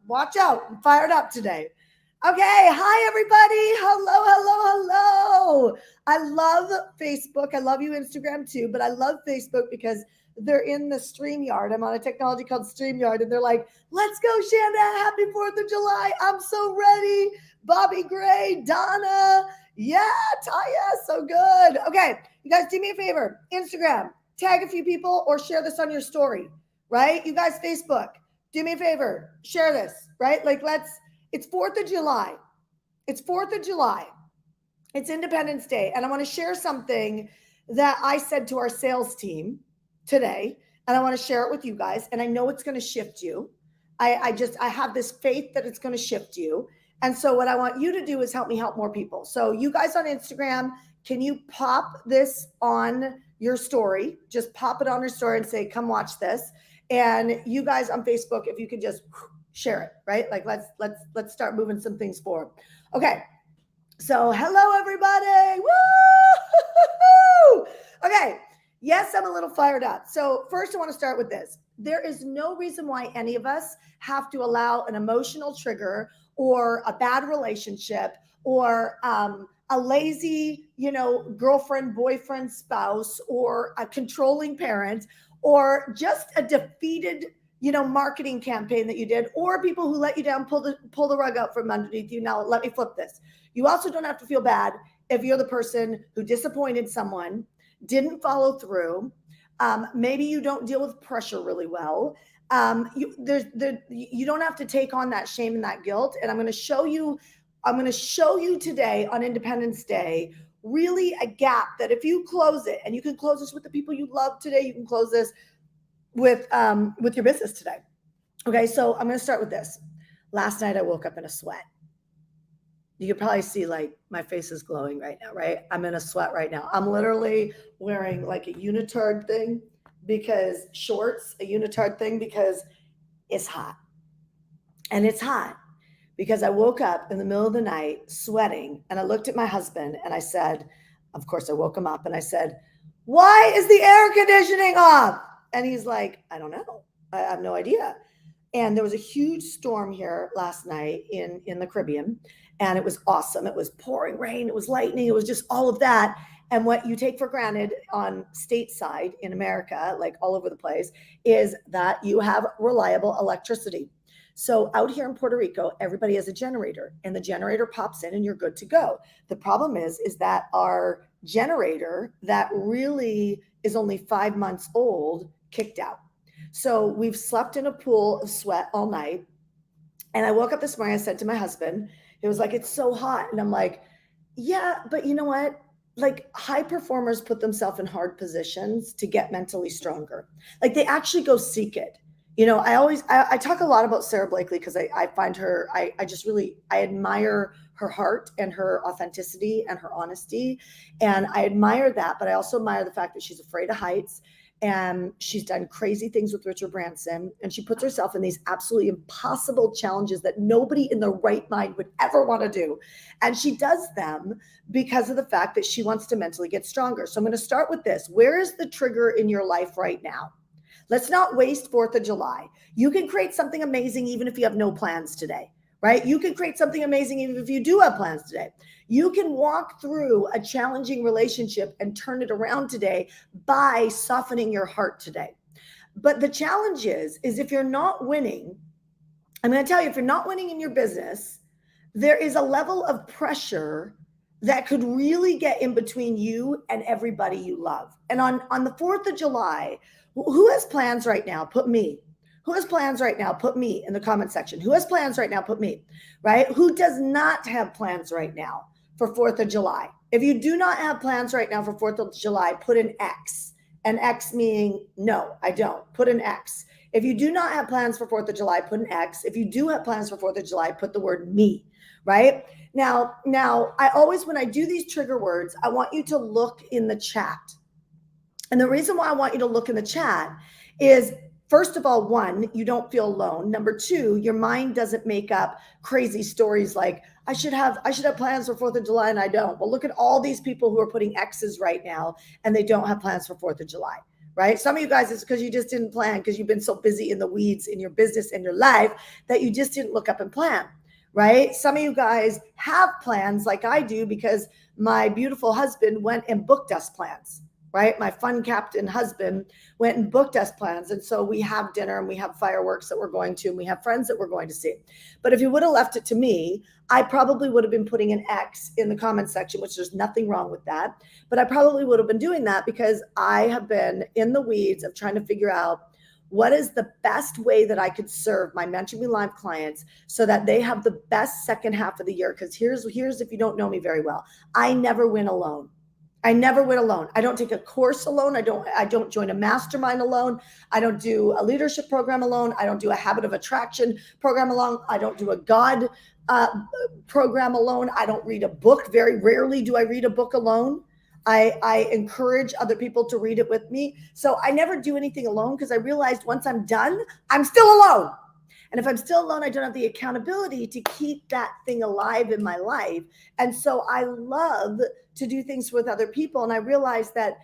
Watch out. I'm fired up today. Okay. Hi, everybody. Hello, hello, hello. I love Facebook. I love you, Instagram, too. But I love Facebook because they're in the StreamYard. I'm on a technology called StreamYard. And they're like, let's go, Shanda. Happy 4th of July. I'm so ready. Bobby Gray, Donna. Yeah, Taya. So good. Okay. You guys, do me a favor. Instagram, tag a few people or share this on your story, right? You guys, Facebook, do me a favor, share this, right? Like, it's 4th of July. It's 4th of July. It's Independence Day. And I want to share something that I said to our sales team today. And I want to share it with you guys. And I know it's going to shift you. I have this faith that it's going to shift you. And so what I want you to do is help me help more people. So you guys on Instagram, can you pop this on your story? Just pop it on your story and say, come watch this. And you guys on Facebook, if you could just share it, right? Like let's start moving some things forward. Okay. So hello everybody. Woo! Okay. Yes, I'm a little fired up. So first I want to start with this. There is no reason why any of us have to allow an emotional trigger or a bad relationship or a lazy, girlfriend, boyfriend, spouse, or a controlling parent, or just a defeated, marketing campaign that you did, or people who let you down, pull the rug out from underneath you. Now, let me flip this. You also don't have to feel bad if you're the person who disappointed someone, didn't follow through. Maybe you don't deal with pressure really well. You don't have to take on that shame and that guilt. And I'm going to show you today on Independence Day, really a gap that if you close it, and you can close this with the people you love today, you can close this with your business today. Okay, so I'm going to start with this. Last night I woke up in a sweat. You could probably see like my face is glowing right now, right? I'm in a sweat right now. I'm literally wearing like a unitard thing because it's hot. And it's hot because I woke up in the middle of the night sweating and I looked at my husband and I said, of course I woke him up and I said, why is the air conditioning off? And he's like, I don't know. I have no idea. And there was a huge storm here last night in the Caribbean. And it was awesome. It was pouring rain. It was lightning. It was just all of that. And what you take for granted on stateside in America, like all over the place, is that you have reliable electricity. So out here in Puerto Rico, everybody has a generator and the generator pops in and you're good to go. The problem is that our generator that really is only 5 months old kicked out. So we've slept in a pool of sweat all night. And I woke up this morning, I said to my husband, it was like, it's so hot. And I'm like, yeah, but you know what? Like high performers put themselves in hard positions to get mentally stronger. Like they actually go seek it. I talk a lot about Sarah Blakely because I find her, I admire her heart and her authenticity and her honesty. And I admire that, but I also admire the fact that she's afraid of heights. And she's done crazy things with Richard Branson. And she puts herself in these absolutely impossible challenges that nobody in their right mind would ever want to do. And she does them because of the fact that she wants to mentally get stronger. So I'm going to start with this. Where is the trigger in your life right now? Let's not waste 4th of July. You can create something amazing even if you have no plans today, right? You can create something amazing even if you do have plans today. You can walk through a challenging relationship and turn it around today by softening your heart today. But the challenge is if you're not winning, I'm going to tell you, if you're not winning in your business, there is a level of pressure that could really get in between you and everybody you love. And on the 4th of July, who has plans right now? Put me. Who has plans right now? Put me in the comment section. Who has plans right now? Put me, right? Who does not have plans right now for 4th of July? If you do not have plans right now for 4th of July, put an X. An X meaning, no, I don't. Put an X. If you do not have plans for 4th of July, put an X. If you do have plans for 4th of July, put the word me, right? Now, I always, when I do these trigger words, I want you to look in the chat. And the reason why I want you to look in the chat is, first of all, one, you don't feel alone. Number two, your mind doesn't make up crazy stories like, I should have plans for 4th of July and I don't. Well, look at all these people who are putting X's right now and they don't have plans for 4th of July, right? Some of you guys, it's because you just didn't plan, because you've been so busy in the weeds in your business and your life that you just didn't look up and plan, right? Some of you guys have plans like I do, because my beautiful husband went and booked us plans, right? My fun captain husband went and booked us plans. And so we have dinner and we have fireworks that we're going to, and we have friends that we're going to see. But if you would have left it to me, I probably would have been putting an X in the comment section, which there's nothing wrong with that. But I probably would have been doing that because I have been in the weeds of trying to figure out what is the best way that I could serve my Mentor Me Live clients so that they have the best second half of the year. Because here's if you don't know me very well, I never win alone. I never win alone. I don't take a course alone. I don't join a mastermind alone. I don't do a leadership program alone. I don't do a habit of attraction program alone. I don't do a God program alone. I don't read a book. Very rarely do I read a book alone. I encourage other people to read it with me. So I never do anything alone, because I realized once I'm done, I'm still alone. And if I'm still alone, I don't have the accountability to keep that thing alive in my life. And so I love to do things with other people. And I realized that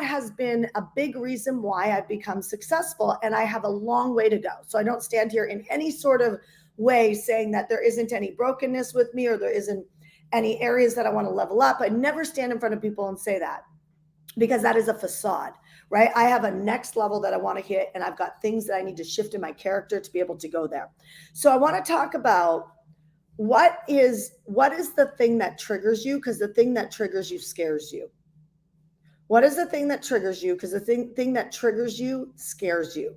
has been a big reason why I've become successful. And I have a long way to go. So I don't stand here in any sort of way saying that there isn't any brokenness with me, or there isn't any areas that I want to level up. I never stand in front of people and say that, because that is a facade, right? I have a next level that I want to hit, and I've got things that I need to shift in my character to be able to go there. So I want to talk about what is the thing that triggers you, because the thing that triggers you scares you. What is the thing that triggers you? Because the thing that triggers you scares you,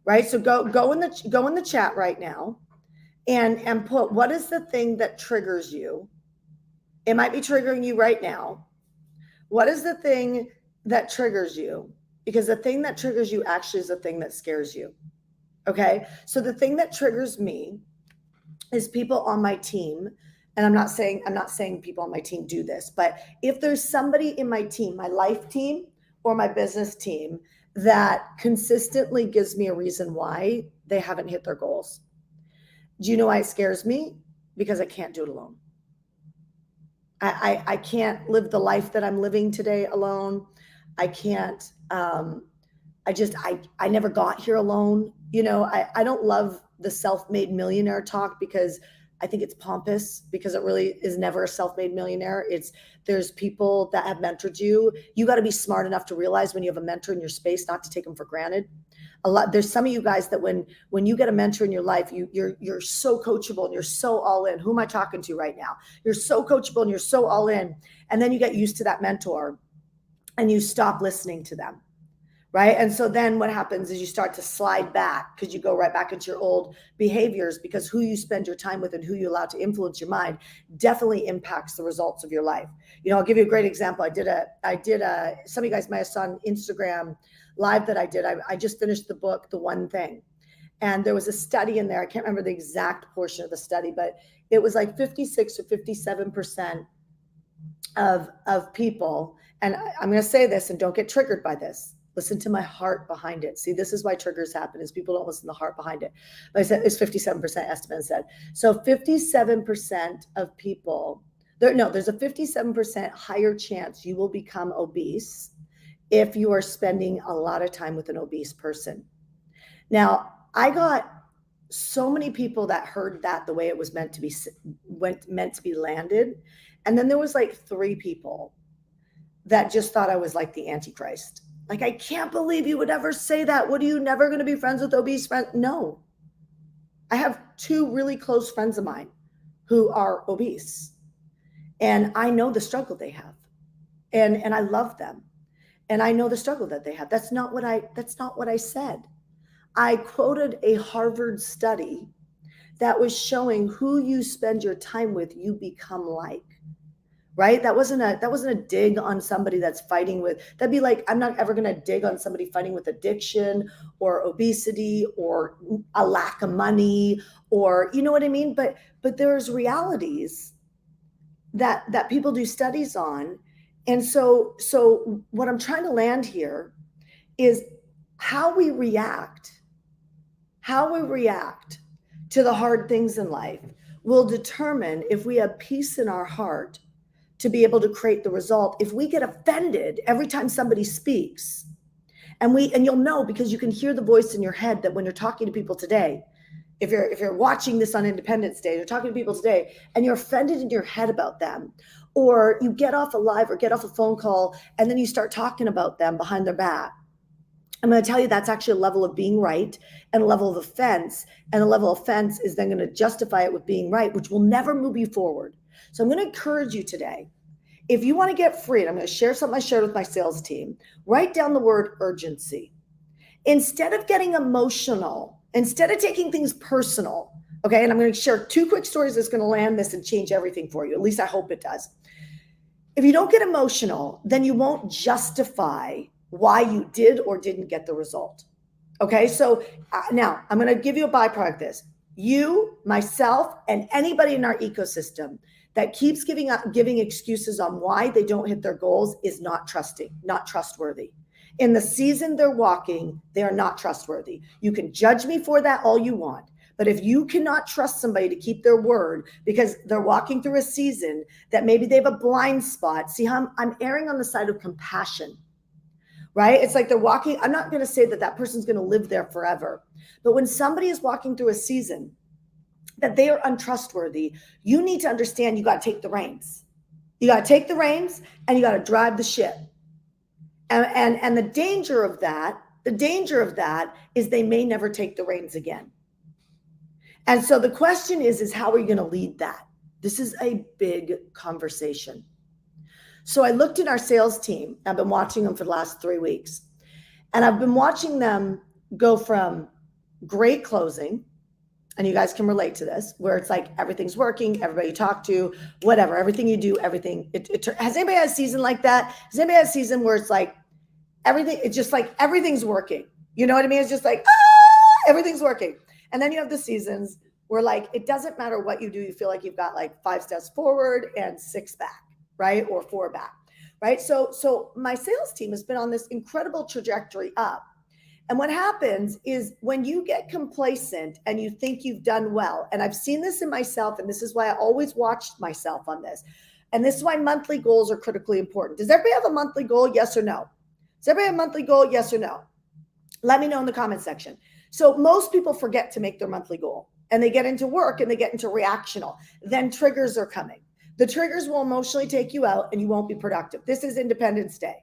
right? So go in the chat right now and put, what is the thing that triggers you? It might be triggering you right now. What is the thing that triggers you? Because the thing that triggers you actually is the thing that scares you. Okay. So the thing that triggers me is people on my team. And I'm not saying people on my team do this, but if there's somebody in my team, my life team or my business team, that consistently gives me a reason why they haven't hit their goals. Do you know why it scares me? Because I can't do it alone. I can't live the life that I'm living today alone. I can't, I never got here alone. You know, I don't love the self-made millionaire talk, because I think it's pompous, because it really is never a self-made millionaire. There's people that have mentored you. You got to be smart enough to realize when you have a mentor in your space, not to take them for granted. There's some of you guys that when you get a mentor in your life, you're so coachable and you're so all in. Who am I talking to right now? You're so coachable and you're so all in. And then you get used to that mentor and you stop listening to them. Right. And so then what happens is you start to slide back, because you go right back into your old behaviors, because who you spend your time with and who you allow to influence your mind definitely impacts the results of your life. You know, I'll give you a great example. I did some of you guys might have saw on Instagram live that I did. I just finished the book, The One Thing. And there was a study in there. I can't remember the exact portion of the study, but it was like 56 or 57% of people. And I'm going to say this, and don't get triggered by this. Listen to my heart behind it. See, this is why triggers happen, is people don't listen to the heart behind it. But I said it's 57% estimate said. So 57% of people, there's a 57% higher chance you will become obese if you are spending a lot of time with an obese person. Now, I got so many people that heard that the way it was meant to be landed. And then there was like 3 people that just thought I was like the Antichrist. Like, I can't believe you would ever say that. What, are you never going to be friends with obese friends? No. I have 2 really close friends of mine who are obese, and I know the struggle they have, and I love them, and I know the struggle that they have. That's not what I said. I quoted a Harvard study that was showing who you spend your time with, you become like. Right? That wasn't a dig on somebody that's fighting with, that'd be like, I'm not ever going to dig on somebody fighting with addiction or obesity or a lack of money, or, you know what I mean? But there's realities that people do studies on. And so what I'm trying to land here is how we react to the hard things in life will determine if we have peace in our heart to be able to create the result. If we get offended every time somebody speaks, And you'll know, because you can hear the voice in your head that when you're talking to people today, if you're watching this on Independence Day, you're talking to people today and you're offended in your head about them, or you get off a live or get off a phone call and then you start talking about them behind their back, I'm going to tell you that's actually a level of being right and a level of offense. And a level of offense is then going to justify it with being right, which will never move you forward. So I'm going to encourage you today, if you want to get free, and I'm going to share something I shared with my sales team, write down the word urgency. Instead of getting emotional, instead of taking things personal, okay, and I'm going to share 2 quick stories that's going to land this and change everything for you. At least I hope it does. If you don't get emotional, then you won't justify why you did or didn't get the result. Okay, so now I'm going to give you a byproduct of this. You, myself, and anybody in our ecosystem that keeps giving excuses on why they don't hit their goals is not trustworthy. In the season they're walking, they are not trustworthy. You can judge me for that all you want. But if you cannot trust somebody to keep their word because they're walking through a season that maybe they have a blind spot, see how I'm erring on the side of compassion, right? It's like they're walking. I'm not going to say that that person's going to live there forever. But when somebody is walking through a season that they are untrustworthy, you need to understand you got to take the reins. You got to take the reins and you got to drive the ship. And the danger of that is they may never take the reins again. And so the question is how are you going to lead that? This is a big conversation. So I looked at our sales team. I've been watching them for the last 3 weeks. And I've been watching them go from great closing, and you guys can relate to this, where it's like everything's working, everybody you talk to, whatever, everything you do, everything. Has anybody had a season like that? Has anybody had a season where it's like everything, it's just like everything's working? You know what I mean? It's just like, everything's working. And then you have the seasons where like, it doesn't matter what you do, you feel like you've got like 5 steps forward and 6 back, right? Or 4 back, right? So my sales team has been on this incredible trajectory up. And what happens is when you get complacent and you think you've done well, and I've seen this in myself, and this is why I always watched myself on this. And this is why monthly goals are critically important. Does everybody have a monthly goal? Yes or no? Does everybody have a monthly goal? Yes or no? Let me know in the comment section. So most people forget to make their monthly goal and they get into work and they get into reactional. Then triggers are coming. The triggers will emotionally take you out and you won't be productive. This is Independence Day.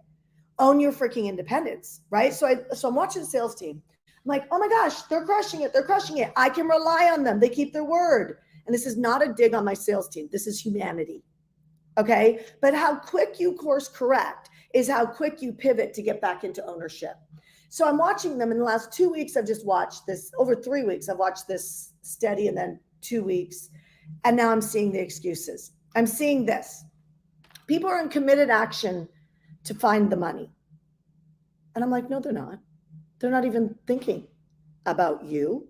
Own your freaking independence, right? So I'm watching the sales team. I'm like, oh my gosh, they're crushing it. They're crushing it. I can rely on them. They keep their word. And this is not a dig on my sales team. This is humanity. Okay. But how quick you course correct is how quick you pivot to get back into ownership. So I'm watching them in the last 2 weeks. I've just watched this over 3 weeks. I've watched this steady and then 2 weeks. And now I'm seeing the excuses. I'm seeing this. People are in committed action to find the money. And I'm like, no, they're not. They're not even thinking about you,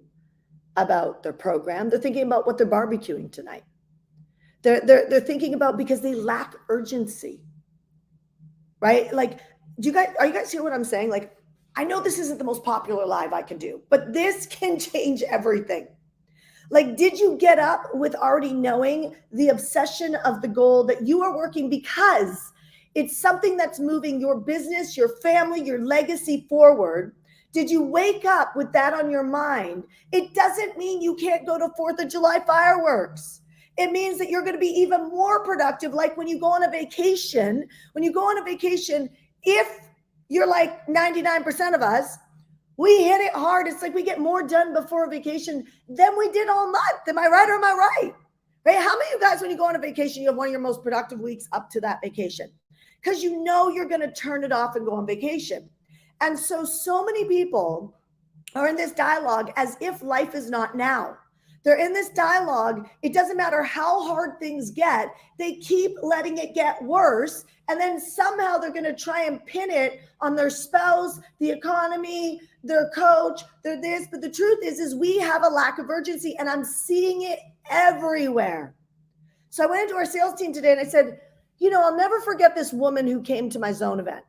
about their program. They're thinking about what they're barbecuing tonight. They're thinking about, because they lack urgency, right? Like, are you guys hear what I'm saying? Like, I know this isn't the most popular live I can do, but this can change everything. Like, did you get up with already knowing the obsession of the goal that you are working because it's something that's moving your business, your family, your legacy forward? Did you wake up with that on your mind? It doesn't mean you can't go to 4th of July fireworks. It means that you're going to be even more productive. Like when you go on a vacation, if you're like 99% of us, we hit it hard. It's like we get more done before a vacation than we did all month. Am I right or am I right? Right? How many of you guys, when you go on a vacation, you have one of your most productive weeks up to that vacation? Because you know you're going to turn it off and go on vacation. And so many people are in this dialogue as if life is not now. They're in this dialogue. It doesn't matter how hard things get. They keep letting it get worse. And then somehow they're going to try and pin it on their spouse, the economy, their coach, their this. But the truth is we have a lack of urgency, and I'm seeing it everywhere. So I went into our sales team today and I said, you know, I'll never forget this woman who came to my zone event.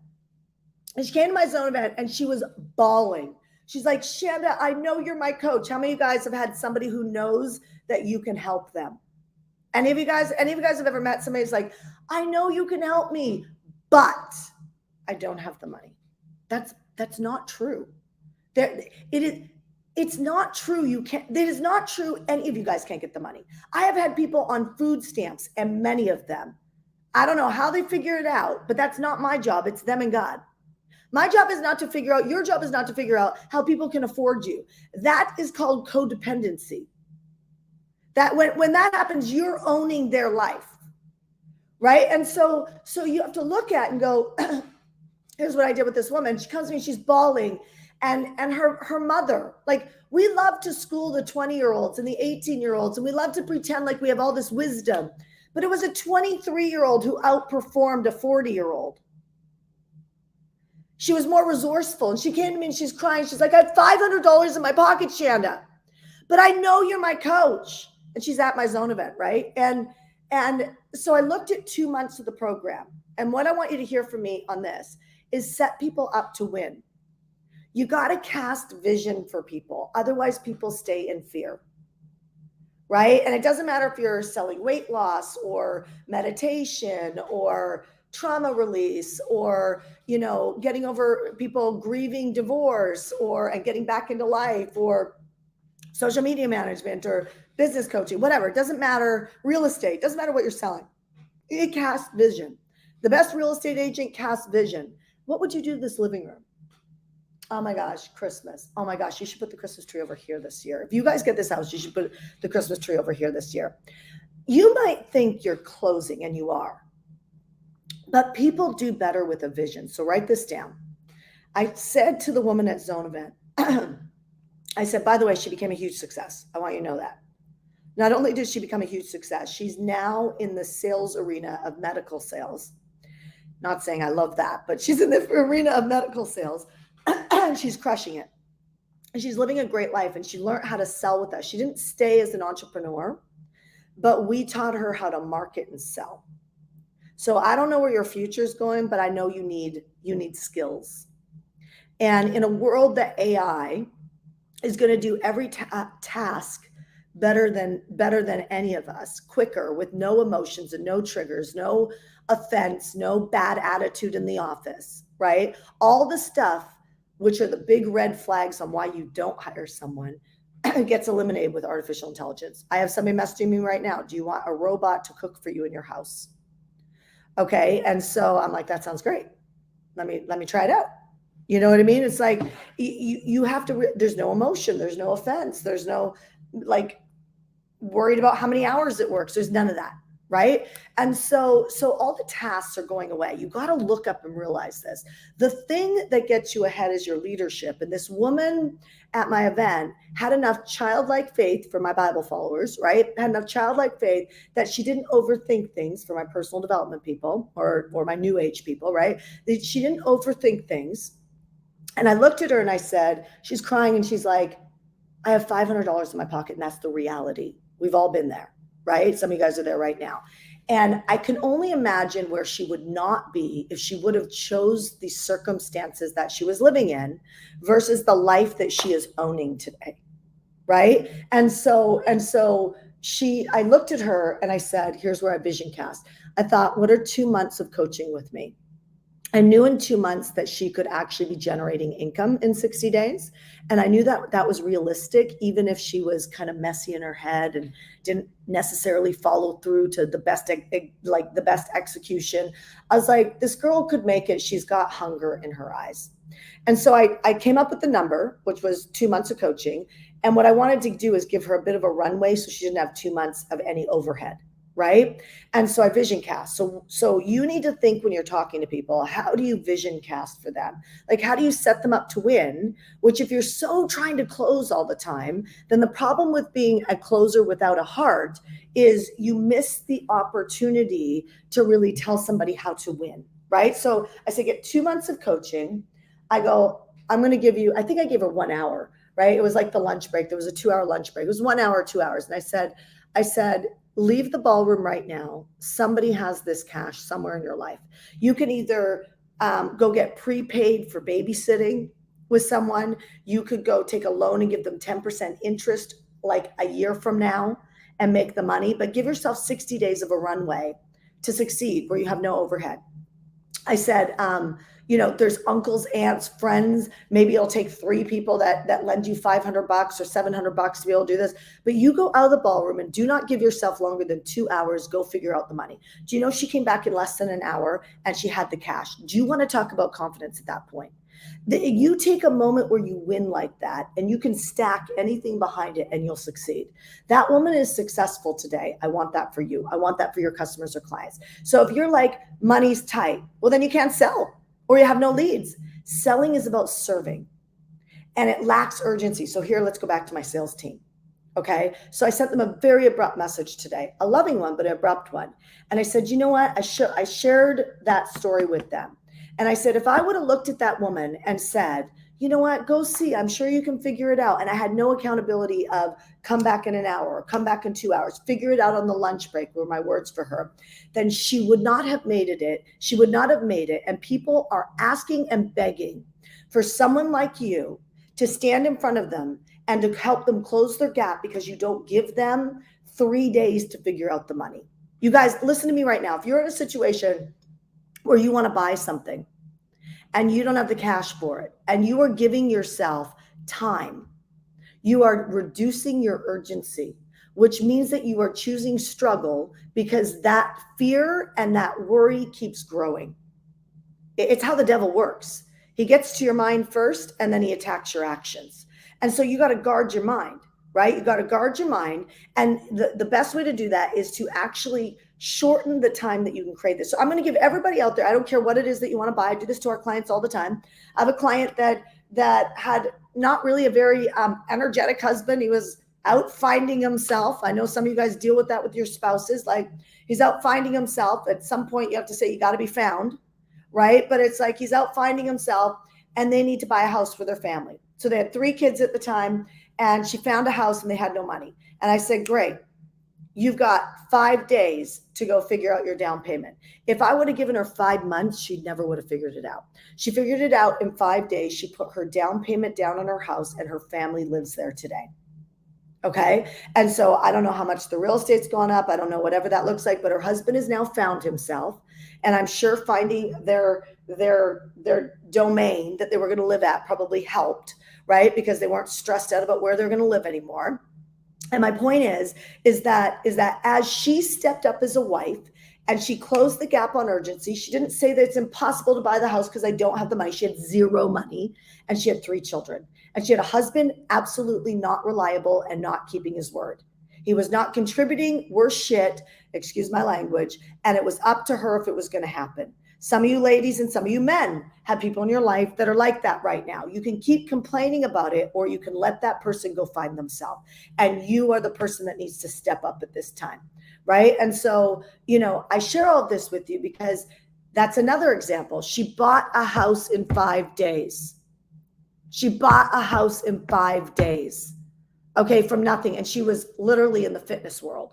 And she came to my zone event and she was bawling. She's like, Shanda, I know you're my coach. How many of you guys have had somebody who knows that you can help them? Any of you guys have ever met somebody who's like, I know you can help me, but I don't have the money. That's That's not true. It's not true. It is not true. Any of you guys can't get the money. I have had people on food stamps, and many of them, I don't know how they figure it out, but that's not my job. It's them and God. My job is not to figure out, your job is not to figure out how people can afford you. That is called codependency. That when that happens, you're owning their life, right? And so you have to look at and go, here's what I did with this woman. She comes to me, she's bawling, and her mother, like, we love to school the 20-year-olds and the 18-year-olds, and we love to pretend like we have all this wisdom. But it was a 23-year-old who outperformed a 40-year-old. She was more resourceful, and she came to me and she's crying. She's like, I have $500 in my pocket, Shanda, but I know you're my coach. And she's at my zone event, right? And so I looked at 2 months of the program. And what I want you to hear from me on this is set people up to win. You got to cast vision for people. Otherwise, people stay in fear, right? And it doesn't matter if you're selling weight loss or meditation or trauma release or, getting over people grieving divorce and getting back into life or social media management or business coaching, whatever. It doesn't matter. Real estate, doesn't matter what you're selling. It casts vision. The best real estate agent casts vision. What would you do to this living room? Oh my gosh, Christmas. Oh my gosh, you should put the Christmas tree over here this year. If you guys get this house, you should put the Christmas tree over here this year. You might think you're closing, and you are. But people do better with a vision. So write this down. I said to the woman at Zone Event, I said, by the way, she became a huge success. I want you to know that. Not only did she become a huge success, she's now in the sales arena of medical sales. Not saying I love that, but she's in the arena of medical sales. She's crushing it. And she's living a great life, and she learned how to sell with us. She didn't stay as an entrepreneur, but we taught her how to market and sell. So I don't know where your future is going, but I know you need skills. And in a world that AI is going to do every task better than any of us, quicker, with no emotions and no triggers, no offense, no bad attitude in the office, right? All the stuff, which are the big red flags on why you don't hire someone, gets eliminated with artificial intelligence. I have somebody messaging me right now. Do you want a robot to cook for you in your house? Okay. And so I'm like, that sounds great. Let me try it out. You know what I mean? It's like, you have to, there's no emotion. There's no offense. There's no worried about how many hours it works. There's none of that. Right. And so all the tasks are going away. You got to look up and realize this. The thing that gets you ahead is your leadership. And this woman at my event had enough childlike faith for my Bible followers, right? Had enough childlike faith that she didn't overthink things for my personal development people or my new age people, right? She didn't overthink things. And I looked at her and I said, she's crying and she's like, I have $500 in my pocket, and that's the reality. We've all been there. Right? Some of you guys are there right now. And I can only imagine where she would not be if she would have chose the circumstances that she was living in versus the life that she is owning today. Right? And so I looked at her and I said, here's where I vision cast. I thought, what are 2 months of coaching with me? I knew in 2 months that she could actually be generating income in 60 days. And I knew that that was realistic, even if she was kind of messy in her head and didn't necessarily follow through to the best execution. I was like, this girl could make it. She's got hunger in her eyes. And so I came up with the number, which was 2 months of coaching. And what I wanted to do is give her a bit of a runway so she didn't have 2 months of any overhead. Right? And so I vision cast. So you need to think when you're talking to people, how do you vision cast for them? Like, how do you set them up to win? Which, if you're so trying to close all the time, then the problem with being a closer without a heart is you miss the opportunity to really tell somebody how to win. Right? So I say, get 2 months of coaching. I go, I'm going to give you, I think I gave her 1 hour, right? It was like the lunch break. There was a 2-hour lunch break. It was 1 hour, 2 hours. And I said, leave the ballroom right now. Somebody has this cash somewhere in your life. You can either go get prepaid for babysitting with someone. You could go take a loan and give them 10% interest like a year from now and make the money, but give yourself 60 days of a runway to succeed where you have no overhead. I said, There's uncles, aunts, friends. Maybe it'll take 3 people that lend you $500 or $700 to be able to do this. But you go out of the ballroom and do not give yourself longer than 2 hours. Go figure out the money. Do you know she came back in less than an hour and she had the cash? Do you want to talk about confidence at that point? You take a moment where you win like that and you can stack anything behind it and you'll succeed. That woman is successful today. I want that for you. I want that for your customers or clients. So if you're like, money's tight, well, then you can't sell or you have no leads. Selling is about serving and it lacks urgency. So here, let's go back to my sales team. Okay. So I sent them a very abrupt message today, a loving one, but an abrupt one. And I said, you know what? I shared that story with them. And I said, if I would have looked at that woman and said, you know what, go see, I'm sure you can figure it out. And I had no accountability of come back in an hour or come back in 2 hours, figure it out on the lunch break were my words for her, then she would not have made it. She would not have made it. And people are asking and begging for someone like you to stand in front of them and to help them close their gap because you don't give them 3 days to figure out the money. You guys, listen to me right now. If you're in a situation where you want to buy something and you don't have the cash for it and you are giving yourself time, you are reducing your urgency, which means that you are choosing struggle because that fear and that worry keeps growing. It's how the devil works. He gets to your mind first and then he attacks your actions. And so you got to guard your mind, right? You got to guard your mind. And the best way to do that is to actually shorten the time that you can create this. So I'm going to give everybody out there, I don't care what it is that you want to buy. I do this to our clients all the time. I have a client that had not really a very energetic husband. He was out finding himself. I know some of you guys deal with that with your spouses. Like he's out finding himself. At some point you have to say, you got to be found, right? But it's like he's out finding himself and they need to buy a house for their family. So they had 3 kids at the time and she found a house and they had no money. And I said, great. You've got 5 days to go figure out your down payment. If I would have given her 5 months, she never would have figured it out. She figured it out in 5 days. She put her down payment down on her house and her family lives there today. Okay. And so I don't know how much the real estate's gone up. I don't know whatever that looks like, but her husband has now found himself. And I'm sure finding their domain that they were going to live at probably helped, right? Because they weren't stressed out about where they're going to live anymore. And my point is that as she stepped up as a wife and she closed the gap on urgency, she didn't say that it's impossible to buy the house because I don't have the money. She had 0 money and she had 3 children. And she had a husband absolutely not reliable and not keeping his word. He was not contributing, worse shit, excuse my language, and it was up to her if it was going to happen. Some of you ladies and some of you men have people in your life that are like that right now. You can keep complaining about it or you can let that person go find themselves. And you are the person that needs to step up at this time, right? And so, I share all of this with you because that's another example. She bought a house in 5 days. She bought a house in 5 days, okay, from nothing. And she was literally in the fitness world.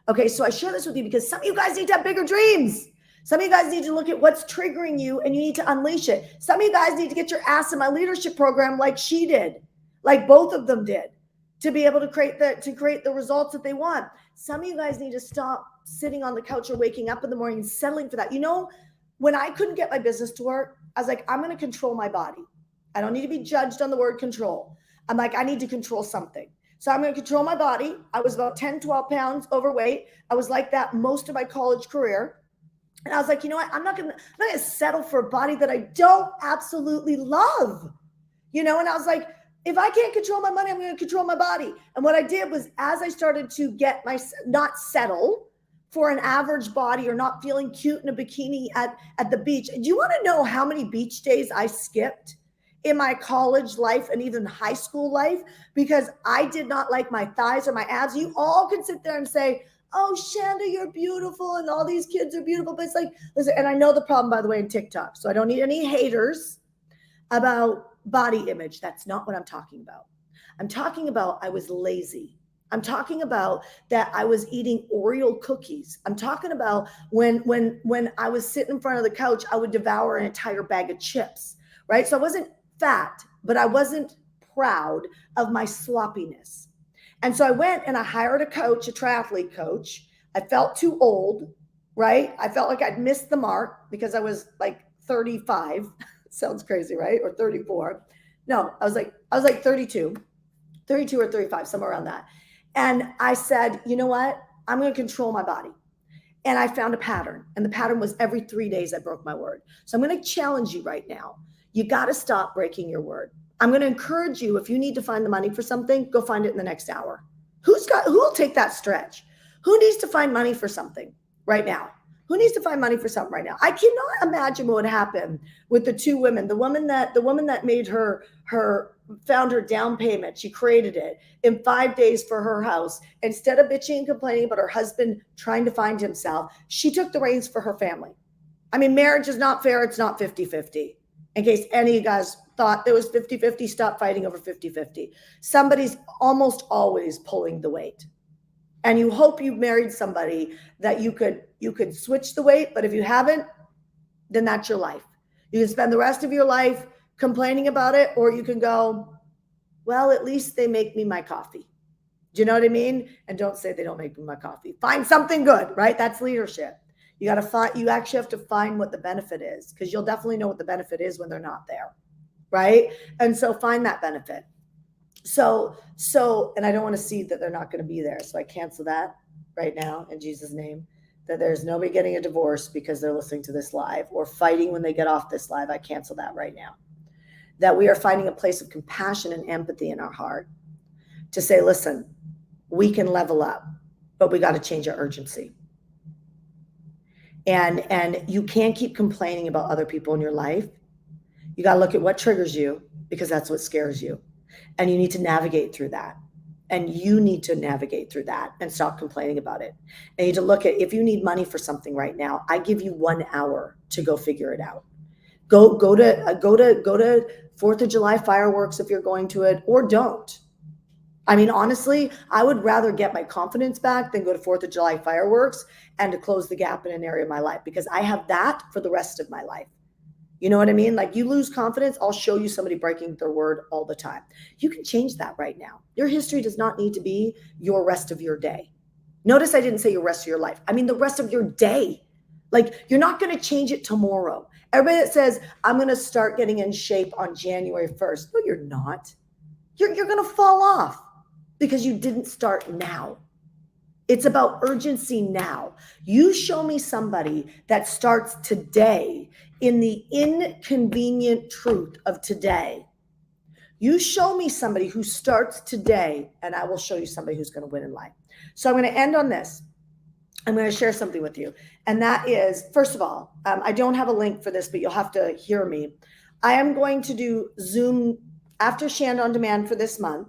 Okay, so I share this with you because some of you guys need to have bigger dreams. Some of you guys need to look at what's triggering you and you need to unleash it. Some of you guys need to get your ass in my leadership program like she did, like both of them did, to be able to create the results that they want. Some of you guys need to stop sitting on the couch or waking up in the morning and settling for that. When I couldn't get my business to work, I was like, I'm going to control my body. I don't need to be judged on the word control. I'm like, I need to control something. So I'm going to control my body. I was about 10, 12 pounds overweight. I was like that most of my college career. And I was like, you know what? I'm not going to settle for a body that I don't absolutely love, and I was like, if I can't control my money, I'm going to control my body. And what I did was as I started to get not settle for an average body or not feeling cute in a bikini at the beach. Do you want to know how many beach days I skipped in my college life and even high school life because I did not like my thighs or my abs? You all can sit there and say, oh, Shanda, you're beautiful and all these kids are beautiful. But it's like, listen, and I know the problem, by the way, in TikTok. So I don't need any haters about body image. That's not what I'm talking about. I'm talking about I was lazy. I'm talking about that I was eating Oreo cookies. I'm talking about when I was sitting in front of the couch, I would devour an entire bag of chips, right? So I wasn't fat, but I wasn't proud of my sloppiness. And so I went and I hired a coach, a triathlete coach. I felt too old, right? I felt like I'd missed the mark because I was like 35. Sounds crazy, right? Or 34. No, I was like 32 or 35, somewhere around that. And I said, you know what? I'm going to control my body. And I found a pattern. And the pattern was every 3 days I broke my word. So I'm going to challenge you right now. You got to stop breaking your word. I'm going to encourage you, if you need to find the money for something, go find it in the next hour. Who will take that stretch? Who needs to find money for something right now? Who needs to find money for something right now? I cannot imagine what would happen with the two women. The woman that made her found her down payment. She created it in 5 days for her house. Instead of bitching and complaining about her husband trying to find himself, she took the reins for her family. I mean, marriage is not fair. It's not 50-50. In case any of you guys thought there was 50-50, stop fighting over 50-50. Somebody's almost always pulling the weight. And you hope you've married somebody that you could switch the weight, but if you haven't, then that's your life. You can spend the rest of your life complaining about it, or you can go, well, at least they make me my coffee. Do you know what I mean? And don't say they don't make me my coffee. Find something good, right? That's leadership. You actually have to find what the benefit is, because you'll definitely know what the benefit is when they're not there, right? And so find that benefit. So, and I don't want to see that they're not going to be there. So I cancel that right now in Jesus' name, that there's nobody getting a divorce because they're listening to this live or fighting when they get off this live. I cancel that right now. That we are finding a place of compassion and empathy in our heart to say, listen, we can level up, but we got to change our urgency. And you can't keep complaining about other people in your life. You got to look at what triggers you, because that's what scares you. And you need to navigate through that. And you need to navigate through that and stop complaining about it. And you need to look at, if you need money for something right now, I give you 1 hour to go figure it out. Go to 4th of July fireworks if you're going to it, or don't. I mean, honestly, I would rather get my confidence back than go to 4th of July fireworks and to close the gap in an area of my life, because I have that for the rest of my life. You know what I mean? Like, you lose confidence, I'll show you somebody breaking their word all the time. You can change that right now. Your history does not need to be your rest of your day. Notice I didn't say your rest of your life. I mean, the rest of your day. Like, you're not going to change it tomorrow. Everybody that says, I'm going to start getting in shape on January 1st. No, you're not. You're going to fall off because you didn't start now. It's about urgency now. You show me somebody that starts today in the inconvenient truth of today. You show me somebody who starts today, and I will show you somebody who's going to win in life. So I'm going to end on this. I'm going to share something with you. And that is, first of all, I don't have a link for this, but you'll have to hear me. I am going to do Zoom after Shand on Demand for this month.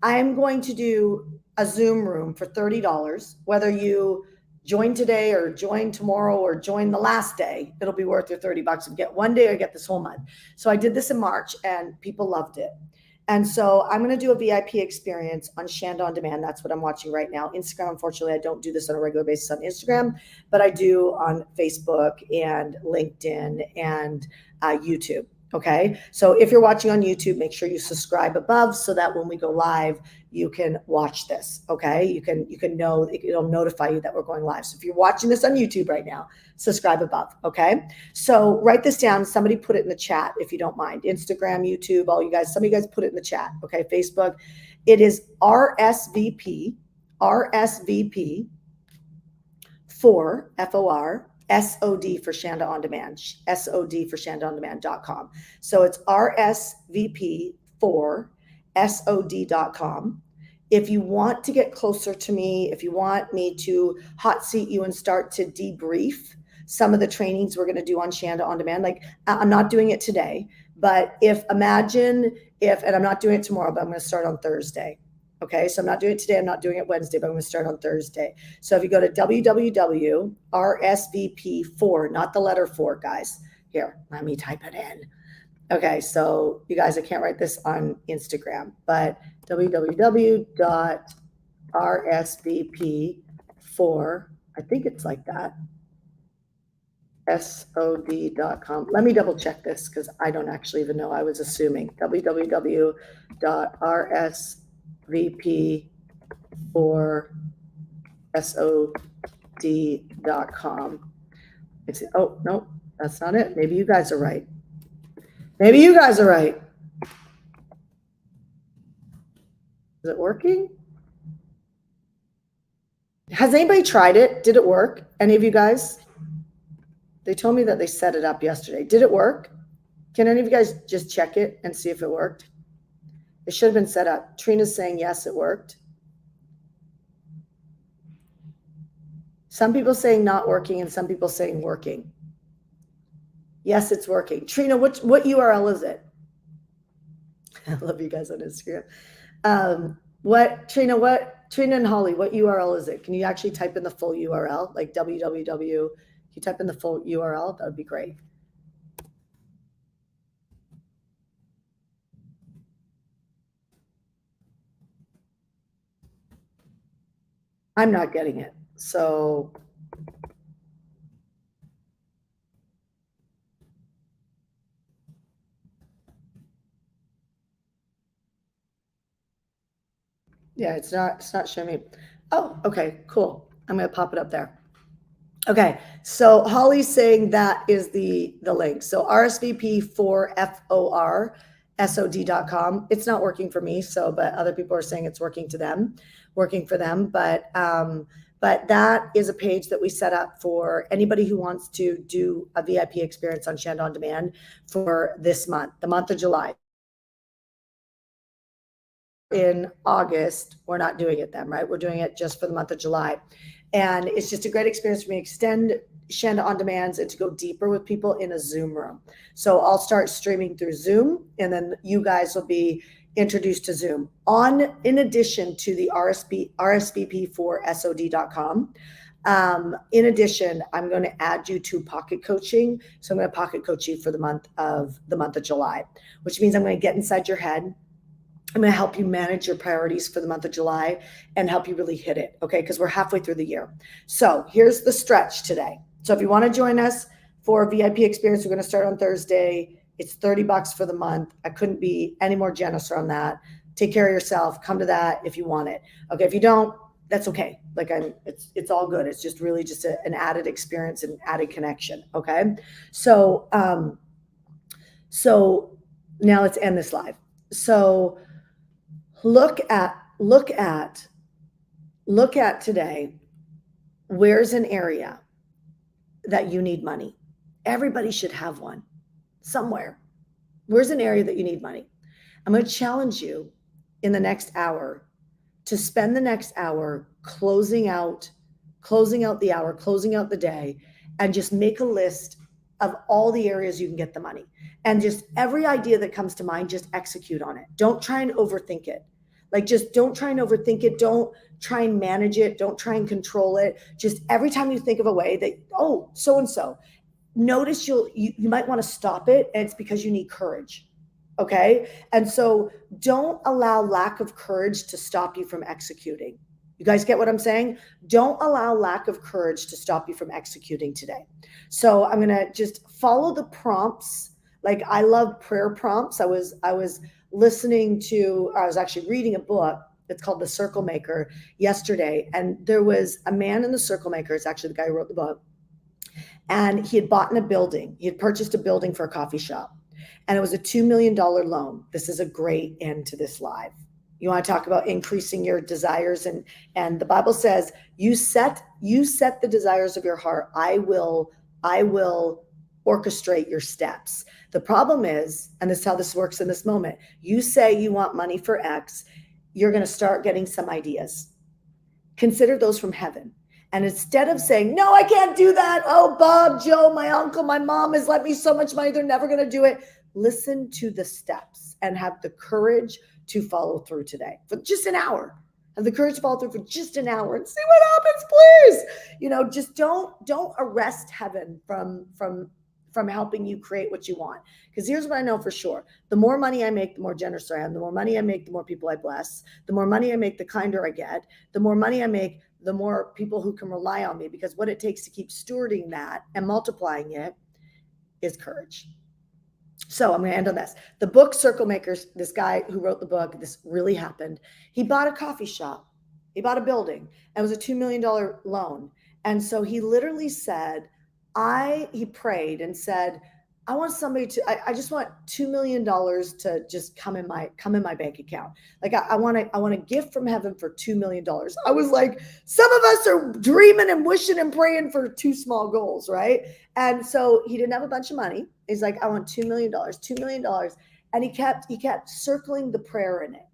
I am going to do a Zoom room for $30. Whether you join today or join tomorrow or join the last day, it'll be worth your $30 and get one day or get this whole month. So I did this in March and people loved it. And so I'm going to do a VIP experience on Shand on Demand. That's what I'm watching right now. Instagram, unfortunately, I don't do this on a regular basis on Instagram, but I do on Facebook and LinkedIn and YouTube. Okay. So if you're watching on YouTube, make sure you subscribe above so that when we go live, you can watch this. Okay. You can know, it'll notify you that we're going live. So if you're watching this on YouTube right now, subscribe above. Okay. So write this down. Somebody put it in the chat if you don't mind. Instagram, YouTube, all you guys, some of you guys put it in the chat. Okay. Facebook. It is RSVP for FOR. SOD for Shanda On Demand, SOD for ShandaOnDemand.com. So it's RSVP for SOD.com. If you want to get closer to me, if you want me to hot seat you and start to debrief some of the trainings we're going to do on Shanda On Demand, like I'm not doing it today, but imagine if, and I'm not doing it tomorrow, but I'm going to start on Thursday. Okay, so I'm not doing it today. I'm not doing it Wednesday, but I'm going to start on Thursday. So if you go to www.RSVP4, not the letter 4, guys. Here, let me type it in. Okay, so you guys, I can't write this on Instagram, but www.RSVP4, I think it's like that, SOD.com. Let me double check this because I don't actually even know. I was assuming www.RSVP for SOD.com. Oh, no, that's not it. Maybe you guys are right. Maybe you guys are right. Is it working? Has anybody tried it? Did it work? Any of you guys? They told me that they set it up yesterday. Did it work? Can any of you guys just check it and see if it worked? It should have been set up. Trina's saying yes, it worked. Some people saying not working and some people saying working. Yes, it's working. Trina, what URL is it? I love you guys on Instagram. Trina and Holly, what URL is it? Can you actually type in the full URL, like www? Can you type in the full URL? That would be great. I'm not getting it. So yeah, it's not showing me. Oh, okay, cool. I'm gonna pop it up there. Okay, so Holly's saying that is the link. So RSVP for FORSOD.com. It's not working for me, so but other people are saying it's working for them. But that is a page that we set up for anybody who wants to do a VIP experience on Shanda On Demand for this month, the month of July. In August, we're not doing it then, right? We're doing it just for the month of July. And it's just a great experience for me to extend Shanda On Demands and to go deeper with people in a Zoom room. So I'll start streaming through Zoom, and then you guys will be introduced to Zoom. In addition to the RSVP for SOD.com, in addition, I'm going to add you to pocket coaching. So I'm going to pocket coach you for the month of July, which means I'm going to get inside your head. I'm going to help you manage your priorities for the month of July and help you really hit it, okay? Because we're halfway through the year. So here's the stretch today. So if you want to join us for a VIP experience, we're going to start on Thursday. It's $30 for the month. I couldn't be any more generous on that. Take care of yourself. Come to that if you want it. Okay, if you don't, that's okay. Like it's all good. It's just really just an added experience and added connection, okay? So now let's end this live. So look at today. Where's an area that you need money? Everybody should have one somewhere. Where's an area that you need money? I'm going to challenge you in the next hour to spend the next hour closing out the hour, closing out the day, and just make a list of all the areas you can get the money. And just every idea that comes to mind, just execute on it. Don't try and overthink it. Like, just don't try and overthink it. Don't try and manage it. Don't try and control it. Just every time you think of a way that, oh, so-and-so, notice you might want to stop it. And it's because you need courage. Okay. And so don't allow lack of courage to stop you from executing. You guys get what I'm saying? Don't allow lack of courage to stop you from executing today. So I'm going to just follow the prompts. Like, I love prayer prompts. I was actually reading a book. It's called The Circle Maker yesterday. And there was a man in The Circle Maker. It's actually the guy who wrote the book. And he had bought in a building. He had purchased a building for a coffee shop. And it was a $2 million loan. This is a great end to this live. You want to talk about increasing your desires, and the Bible says, you set the desires of your heart. I will orchestrate your steps. The problem is, and this is how this works in this moment, you say you want money for X, you're going to start getting some ideas. Consider those from heaven. And instead of saying, no, I can't do that. Oh, Bob, Joe, my uncle, my mom has lent me so much money, they're never going to do it. Listen to the steps and have the courage to follow through today for just an hour. Have the courage to follow through for just an hour and see what happens, please. Just don't arrest heaven from helping you create what you want. Because here's what I know for sure. The more money I make, the more generous I am. The more money I make, the more people I bless. The more money I make, the kinder I get. The more money I make, the more people who can rely on me, because what it takes to keep stewarding that and multiplying it is courage. So I'm going to end on this. The book Circle Makers, this guy who wrote the book, this really happened. He bought a coffee shop. He bought a building. And it was a $2 million loan. And so he literally said, he prayed and said, I want somebody to, I just want $2 million to just come in my bank account. Like I want a gift from heaven for $2 million. I was like, some of us are dreaming and wishing and praying for two small goals, right? And so he didn't have a bunch of money. He's like, I want $2 million, $2 million. And he kept circling the prayer in it.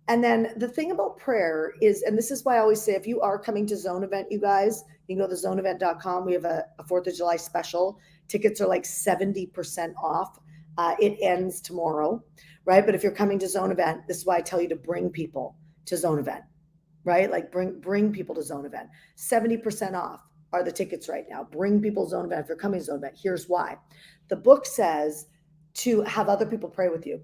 And then the thing about prayer is, and this is why I always say, if you are coming to Zone Event, you guys, you can go to zoneevent.com. We have a 4th of July special. Tickets are like 70% off. It ends tomorrow, right? But if you're coming to Zone Event, this is why I tell you to bring people to Zone Event, right? Like bring people to Zone Event. 70% off are the tickets right now. Bring people to Zone Event. If you're coming to Zone Event, here's why. The book says to have other people pray with you.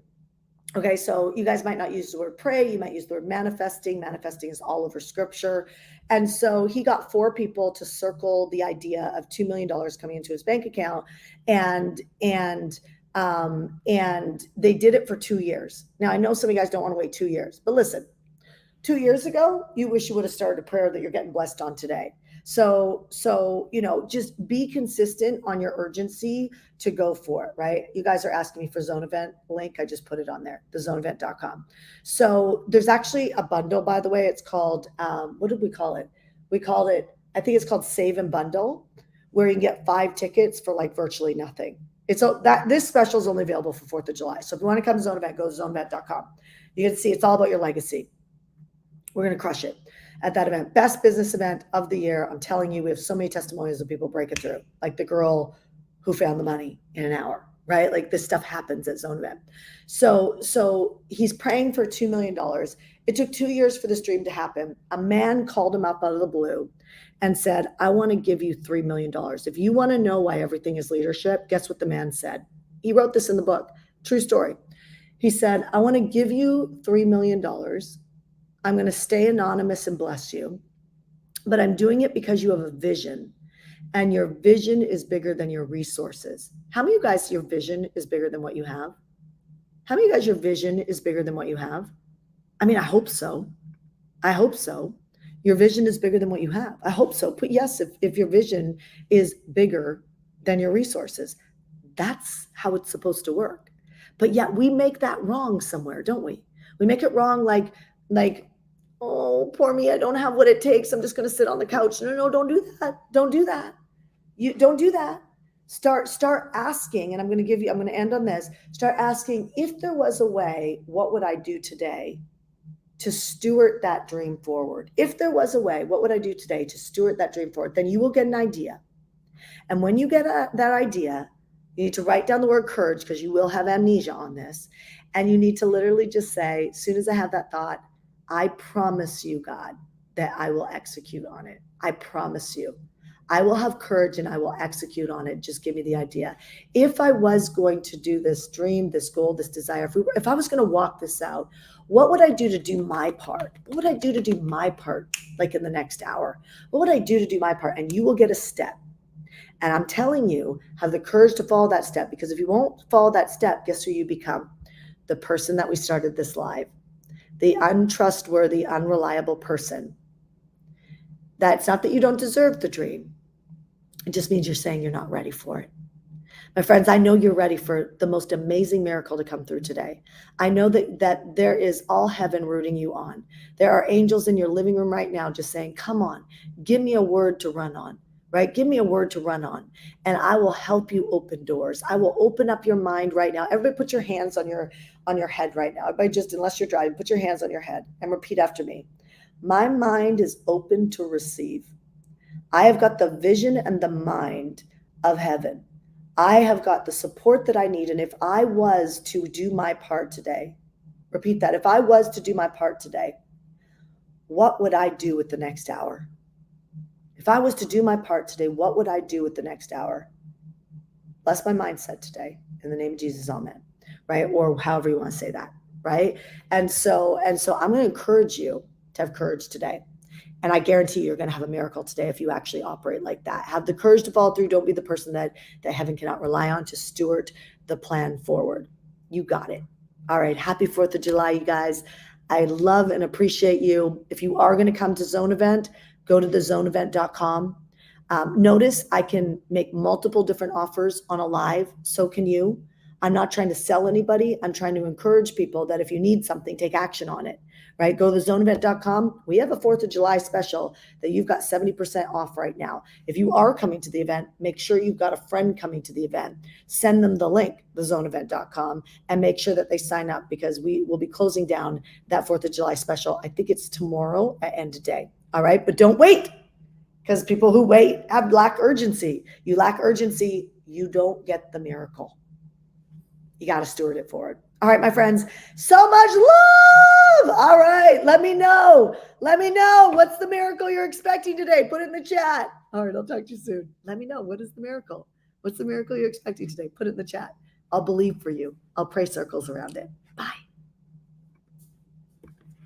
Okay, so you guys might not use the word pray. You might use the word manifesting. Manifesting is all over scripture. And so he got 4 people to circle the idea of $2 million coming into his bank account. And they did it for 2 years. Now, I know some of you guys don't want to wait 2 years, but listen, 2 years ago, you wish you would have started a prayer that you're getting blessed on today. So, just be consistent on your urgency to go for it, right? You guys are asking me for Zone Event link. I just put it on there, thezoneevent.com. So there's actually a bundle, by the way. It's called, what did we call it? We called it, I think it's called Save and Bundle, where you can get 5 tickets for like virtually nothing. This special is only available for 4th of July. So if you want to come to Zone Event, go to zoneevent.com. You can see it's all about your legacy. We're going to crush it at that event. Best business event of the year. I'm telling you, we have so many testimonials of people breaking through, like the girl who found the money in an hour, right? Like this stuff happens at Zone Event. So he's praying for $2 million. It took 2 years for this dream to happen. A man called him up out of the blue and said, I want to give you $3 million. If you want to know why everything is leadership, guess what the man said? He wrote this in the book. True story. He said, I want to give you $3 million. I'm going to stay anonymous and bless you, but I'm doing it because you have a vision, and your vision is bigger than your resources. How many of you guys, your vision is bigger than what you have? How many of you guys, your vision is bigger than what you have? I mean, I hope so. I hope so. Your vision is bigger than what you have. I hope so. Put yes if your vision is bigger than your resources. That's how it's supposed to work. But yet we make that wrong somewhere, don't we? We make it wrong like, oh, poor me, I don't have what it takes. I'm just going to sit on the couch. No, don't do that. Don't do that. You don't do that. Start asking, and I'm going to end on this. Start asking, if there was a way, what would I do today to steward that dream forward? If there was a way, what would I do today to steward that dream forward? Then you will get an idea. And when you get that idea, you need to write down the word courage, because you will have amnesia on this. And you need to literally just say, as soon as I have that thought, I promise you, God, that I will execute on it. I promise you. I will have courage and I will execute on it. Just give me the idea. If I was going to do this dream, this goal, this desire, if I was going to walk this out, what would I do to do my part? What would I do to do my part, like in the next hour? What would I do to do my part? And you will get a step. And I'm telling you, have the courage to follow that step, because if you won't follow that step, guess who you become? The person that we started this live. The untrustworthy, unreliable person. That's not that you don't deserve the dream. It just means you're saying you're not ready for it. My friends, I know you're ready for the most amazing miracle to come through today. I know that there is all heaven rooting you on. There are angels in your living room right now just saying, come on, give me a word to run on. Right? Give me a word to run on, and I will help you open doors. I will open up your mind right now. Everybody put your hands on your head right now. Everybody, just, unless you're driving, put your hands on your head and repeat after me. My mind is open to receive. I have got the vision and the mind of heaven. I have got the support that I need. And if I was to do my part today, repeat that. If I was to do my part today, what would I do with the next hour? If I was to do my part today, what would I do with the next hour? Bless my mindset today. In the name of Jesus, amen. Right? Or however you want to say that. Right? And so I'm going to encourage you to have courage today. And I guarantee you're going to have a miracle today if you actually operate like that. Have the courage to follow through. Don't be the person that heaven cannot rely on to steward the plan forward. You got it. All right. Happy 4th of July, you guys. I love and appreciate you. If you are going to come to Zone Event, go to thezoneevent.com. Notice I can make multiple different offers on a live. So can you. I'm not trying to sell anybody. I'm trying to encourage people that if you need something, take action on it, right? Go to zoneevent.com. We have a 4th of July special that you've got 70% off right now. If you are coming to the event, make sure you've got a friend coming to the event. Send them the link, thezoneevent.com, and make sure that they sign up, because we will be closing down that 4th of July special. I think it's tomorrow at end of day. All right, but don't wait, because people who wait lack urgency. You lack urgency, you don't get the miracle. You got to steward it forward. All right, my friends, so much love. All right, let me know. Let me know what's the miracle you're expecting today. Put it in the chat. All right, I'll talk to you soon. Let me know, what is the miracle? What's the miracle you're expecting today? Put it in the chat. I'll believe for you. I'll pray circles around it.